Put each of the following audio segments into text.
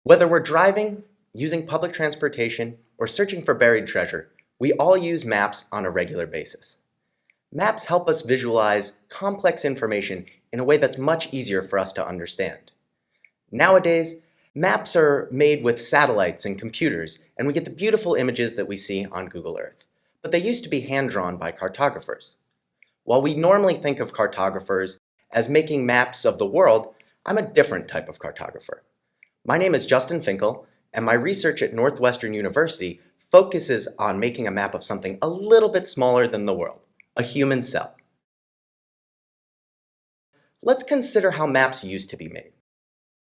Whether we're driving, using public transportation, or searching for buried treasure, we all use maps on a regular basis. Maps help us visualize complex information in a way that's much easier for us to understand. Nowadays, maps are made with satellites and computers, and we get the beautiful images that we see on Google Earth. But they used to be hand-drawn by cartographers. While we normally think of cartographers as making maps of the world, I'm a different type of cartographer. My name is Justin Finkle, and my research at Northwestern University focuses on making a map of something a little bit smaller than the world, a human cell. Let's consider how maps used to be made.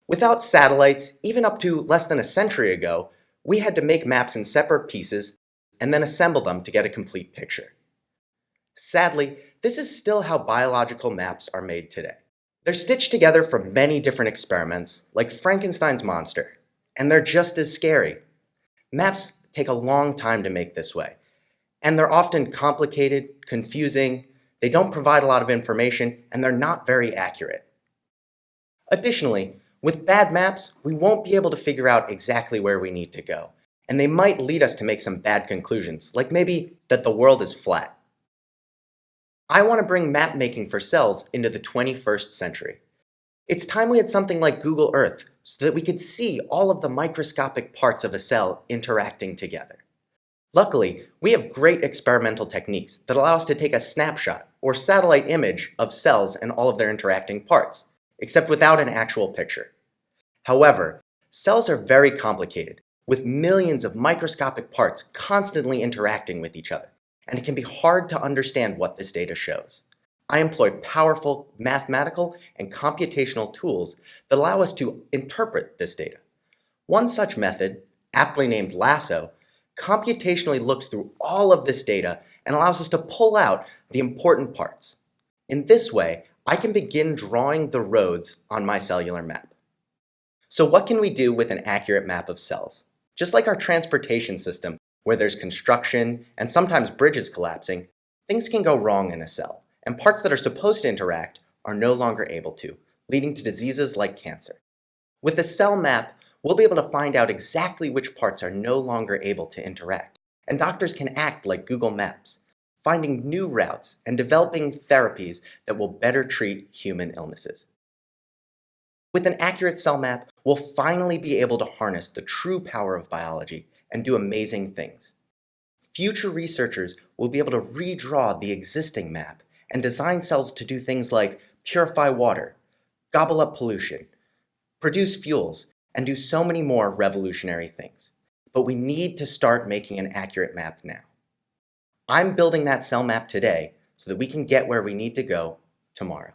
Without satellites, even up to less than a century ago, we had to make maps in separate pieces and then assemble them to get a complete picture. Sadly, this is still how biological maps are made today. They're stitched together from many different experiments, like Frankenstein's monster, and they're just as scary. Maps take a long time to make this way, and they're often complicated, confusing, they don't provide a lot of information, and they're not very accurate. Additionally, with bad maps, we won't be able to figure out exactly where we need to go, and they might lead us to make some bad conclusions, like maybe that the world is flat. I want to bring map making for cells into the 21st century. It's time we had something like Google Earth so that we could see all of the microscopic parts of a cell interacting together. Luckily, we have great experimental techniques that allow us to take a snapshot or satellite image of cells and all of their interacting parts, except without an actual picture. However, cells are very complicated, with millions of microscopic parts constantly interacting with each other, and it can be hard to understand what this data shows. I employ powerful mathematical and computational tools that allow us to interpret this data. One such method, aptly named lasso, computationally looks through all of this data and allows us to pull out the important parts. In this way, I can begin drawing the roads on my cellular map. So what can we do with an accurate map of cells? Just like our transportation system, where there's construction and sometimes bridges collapsing, things can go wrong in a cell, and parts that are supposed to interact are no longer able to, leading to diseases like cancer. With a cell map, we'll be able to find out exactly which parts are no longer able to interact, and doctors can act like Google Maps, finding new routes and developing therapies that will better treat human illnesses. With an accurate cell map, we'll finally be able to harness the true power of biology and do amazing things. Future researchers will be able to redraw the existing map and design cells to do things like purify water, gobble up pollution, produce fuels, and do so many more revolutionary things. But we need to start making an accurate map now. I'm building that cell map today so that we can get where we need to go tomorrow.